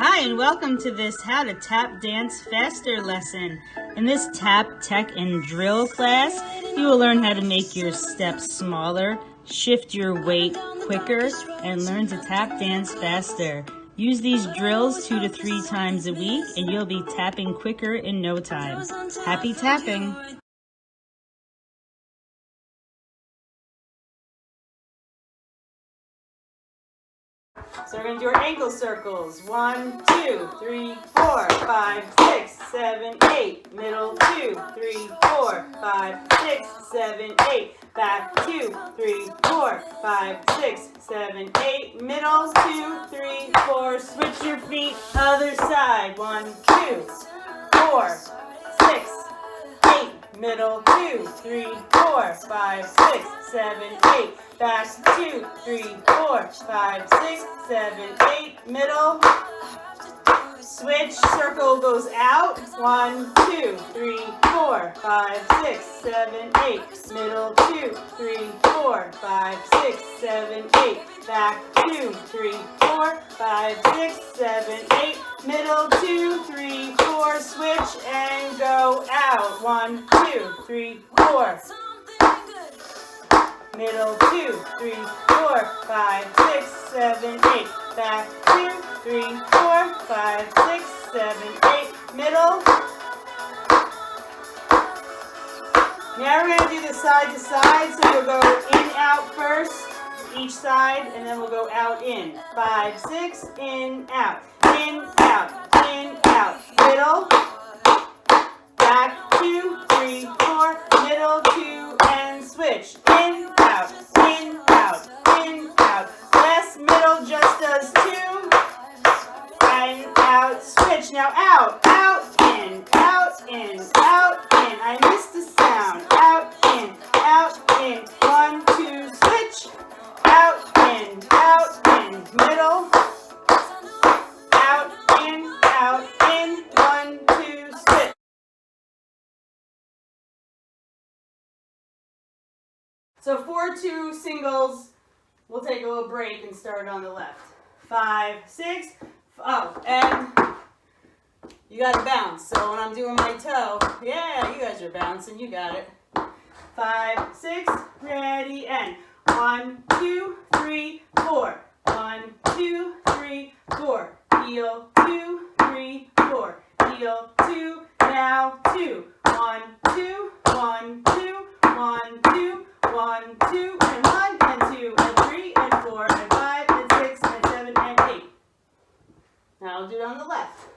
Hi, and welcome to this How to Tap Dance Faster lesson. In this tap, tech, and drill class, you will learn how to make your steps smaller, shift your weight quicker, and learn to tap dance faster. Use these drills 2 to 3 times a week, and you'll be tapping quicker in no time. Happy tapping! So we're going to do our ankle circles. 1, 2, 3, 4, 5, 6, 7, 8. Middle, 2, 3, 4, 5, 6, 7, 8. Back, 2, 3, 4, 5, 6, 7, 8. Middle, 2, 3, 4. Switch your feet, other side. 1, 2, 4, 6, 8. Middle, 2, 3, 4, 5, 6, 7, 8. Back, 2, 3, 4, 5, 6, 7, 8. Middle. Switch. Circle goes out. 1, 2, 3, 4, 5, 6, 7, 8. Middle. 2, 3, 4, 5, 6, 7, 8. Back. 2, 3, 4, 5, 6, 7, 8. Middle. 2, 3, 4. Switch and go out. 1, 2, 3, 4. Middle, 2, 3, 4, 5, 6, 7, 8. Back, 2, 3, 4, 5, 6, 7, 8. Middle. Now we're going to do the side to side. So we'll go in, out first, each side, and then we'll go out, in. 5, 6, in, out. In, out, in, out. Middle. Back, 2, 3, 4. Middle, 2, and switch. In, out, in, out, in, out. Last middle just does 2. And out, switch. Now out, out, in, out, in, out, in. I missed the sound. Out, in, 1, 2, switch. Out, in, middle. Out, in, 1, 2, switch. So for 2 singles, we'll take a little break and start on the left. 5, 6, oh, and you gotta bounce. So when I'm doing my toe, yeah, you guys are bouncing, you got it. 5, 6, ready, and 1, 2, 3, 4. 1, 2, 3, 4. Heel, 2, 3, 4. Heel, 2, now 2. 1, 2, 1, 2, 1, 2. 1, 2, and 1, and 2, and 3, and 4, and 5, and 6, and 7, and 8. Now I'll do it on the left.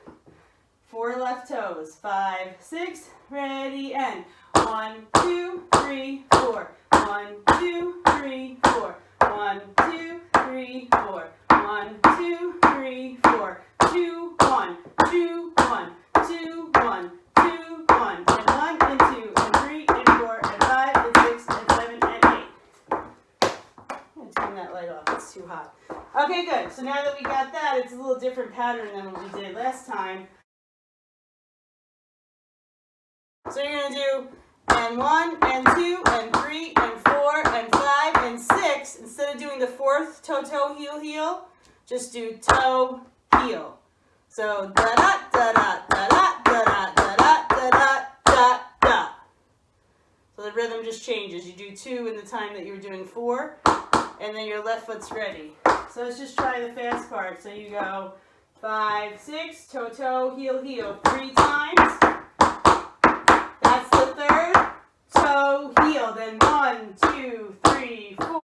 4 left toes. 5, 6, ready, and 1, 2, 3, 4. 1, 2, 3, 4. 1, 2, 3, 4. 1, 2, 3, 4. 2, 1, 2, 1, 2, 1, 2, 1, and 1, and 2, and 3, and 4, and 5, and 6, and 7, and 8. Turn that light off, it's too hot. Okay, good. So now that we got that, it's a little different pattern than what we did last time. So you're going to do and 1, and 2, and 3, and 4, and 5, and 6. Instead of doing the 4th toe, heel, heel, just do toe, heel. So da-da, da-da, da-da, da-da, da-da, da-da, da, da. So the rhythm just changes. You do 2 in the time that you were doing 4, and then your left foot's ready. So let's just try the fast part. So you go 5, 6, toe, toe, heel, heel, 3 times. That's the 3rd. Toe, heel. Then 1, 2, 3, 4.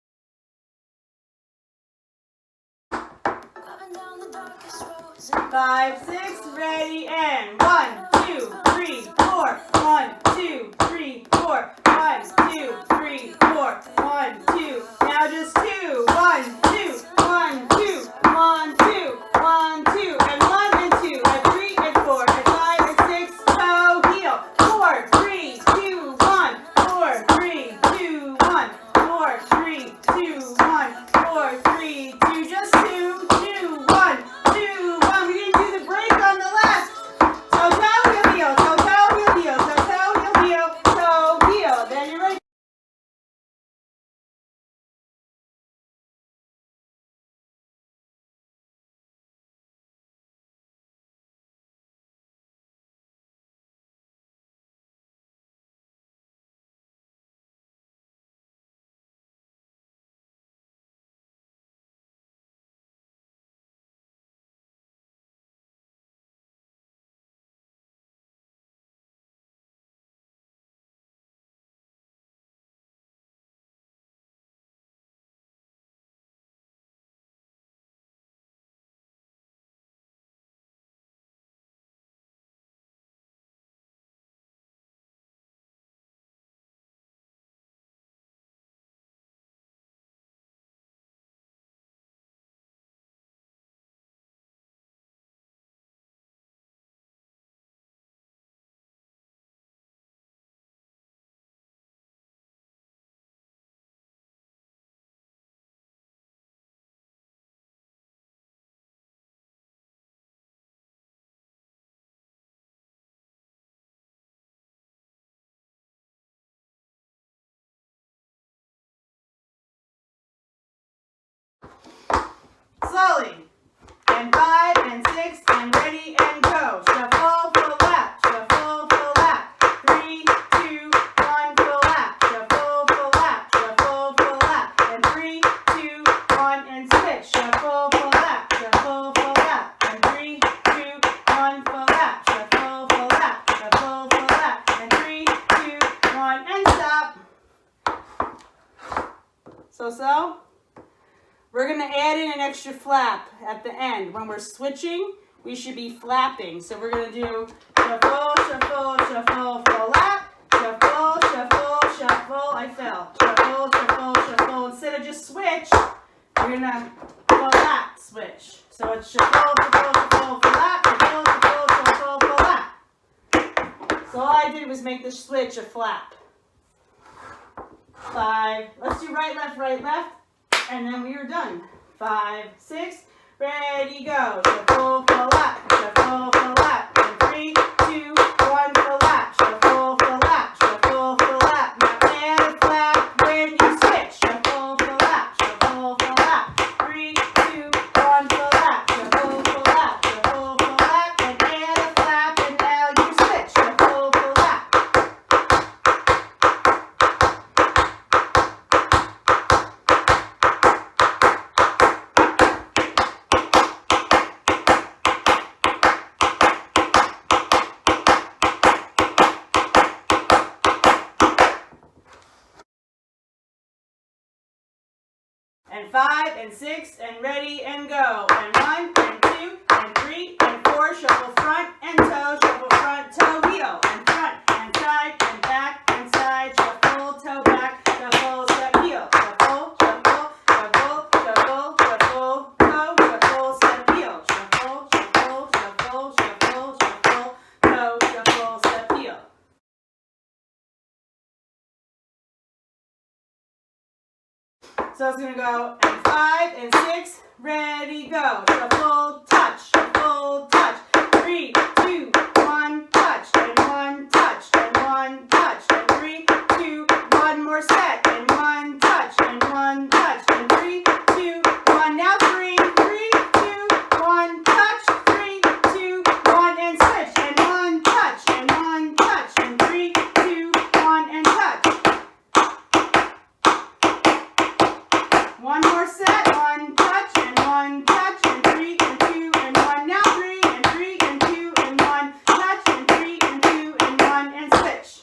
Five, 6, ready, and 1, 2, 3, 4. 1, 2, 3, 4. 1, 2, 3, 4. 1, 2. Now just 2. 1, 2, 1, 2, 1, 2, 1, 2, and 1, and 2, and 3, and 4, and 5, and 6. Toe, heel. 4, 3, 2, 1. 4, 3, 2, 1. 4, 3, 2, 1. 4, 3, 2. Just 2, 2, 1, 2, 1. We're going to do the break on the left. Toe, toe, heel, heel. Toe, toe, heel, heel. Toe, toe, heel, heel. Toe, heel. Then you're ready. slowly. And 5 and 6 and ready and go. Shuffle, full lap. Shuffle, full lap. 3, 2, 1, full lap. Shuffle, full lap. Shuffle, full lap. And 3, 2, 1 and switch. Shuffle, full lap. Shuffle, full lap. And 3, 2, 1, full lap. Shuffle, full lap. Shuffle, full lap. And 3, 2, 1 and stop. So. We're going to add in an extra flap at the end. When we're switching, we should be flapping. So we're going to do shuffle, shuffle, shuffle, full lap. Shuffle, shuffle, shuffle. I fell. Shuffle, shuffle, shuffle. Instead of just switch, we're going to full lap switch. So it's shuffle, shuffle, shuffle, full lap. Shuffle, shuffle, shuffle, full lap. So all I did was make the switch a flap. 5. Let's do right, left. And then we are done. 5, 6, ready, go. Shuffle, full lap. Shuffle, full lap. And 3, 2, 1, full lap. Shuffle, full lap. Shuffle, full lap. Now add a flap when you switch. Shuffle, full lap. Shuffle, full lap. 3, 2, 1, full lap. Shuffle, full lap. Shuffle, full lap. And add a flap and now you switch. Shuffle, full lap. And 5 and 6 and ready and go. And 1 and 2 and 3 and 4. Shuffle front and toe. Shuffle front, toe, heel. And front and side and back and side. Shuffle, toe, back. Shuffle, step, heel. Shuffle, shuffle, shuffle, shuffle, shuffle, toe. Shuffle, step, heel. Shuffle, shuffle, shuffle, shuffle, shuffle, toe. Shuffle, step, heel. So it's going to go and 5 and 6, ready, go. Shuffle, touch, shuffle, touch. 3, 2, 1, touch, and 1, touch, and 1, touch, and 3, 2, 1 more set, and 1, touch, and 1, touch, and 3, 2, 1. Now 3, 3, 2, 1, touch, 3, 2, 1, and switch, and 1, touch, and 1, touch, and 3, 2, 1, and touch. One more set, 1 touch, and 1 touch, and 3 and 2 and 1. Now 3 and 3 and 2 and 1. Touch and 3 and 2 and 1 and switch.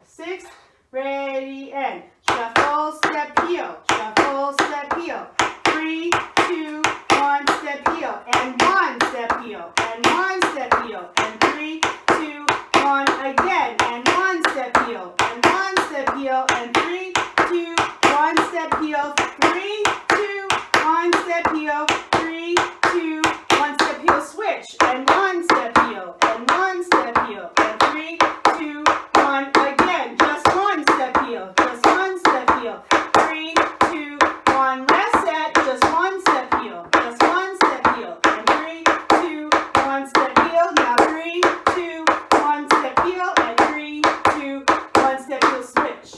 6, ready, and shuffle, step, heel. Shuffle, step, heel. 3, 2, 1, step, heel. And 1 step, heel. And 1 step, heel. And 3, 2, 1 again. And 1 step, heel. And 1 step, heel. And 3, 2, 1 step, heel. 3, 2, 1 step, heel. 3, 2, 1 step, heel. Switch. And 1 step, heel. And 1 step, heel. And 3, 2, 1 again. Just 1 step, heel. Just 1 step, heel. 3, 2, 1. Last set. Just 1 step, heel. Just 1 step, heel. And 3, 2, 1 step, heel. Now 3, 2, 1 step, heel. And 3, 2, 1 step, heel. Switch.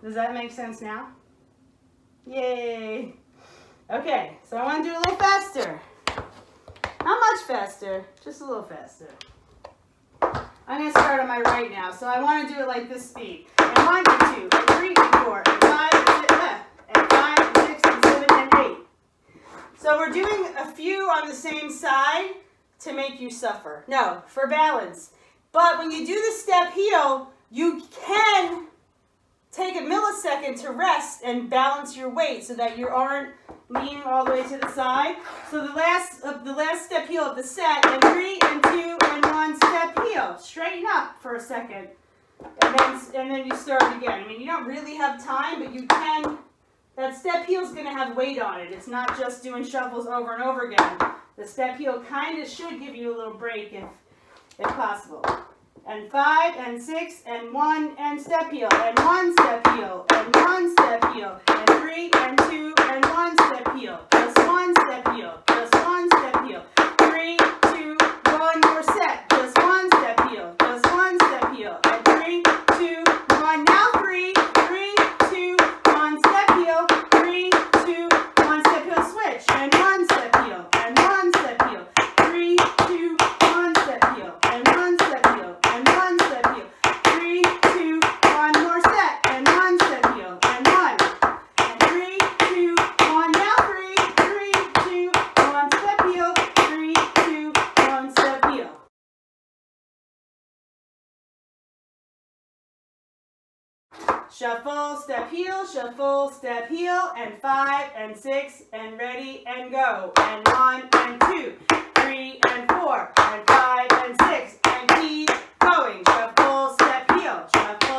Does that make sense now? Yay. Okay, so I want to do a little faster. Not much faster, just a little faster. I'm going to start on my right now, so I want to do it like this speed. And 1 and 2 and 3 and 4 and 5 and 6 left. And 5 and 6 and 7 and 8. So we're doing a few on the same side to make you suffer. No, for balance. But when you do the step heel, you can take a millisecond to rest and balance your weight so that you aren't leaning all the way to the side. So the last step heel of the set, and 3 and 2 and 1 step heel. Straighten up for a second, and then you start again. I mean, you don't really have time, but you can. That step heel is going to have weight on it. It's not just doing shuffles over and over again. The step heel kind of should give you a little break if possible. And 5 and 6 and 1 and step heel, and 1 step heel, and 1 step heel, and 3 and 2 and 1 step heel, just 1 step heel, just 1 step heel, 3, 2, 1 more set, just 1 step heel, just 1 step heel, and 3, 2, shuffle, step, heel, and 5 and 6 and ready and go. And 1 and 2, 3 and 4 and 5 and 6 and keep going. Shuffle, step, heel, shuffle.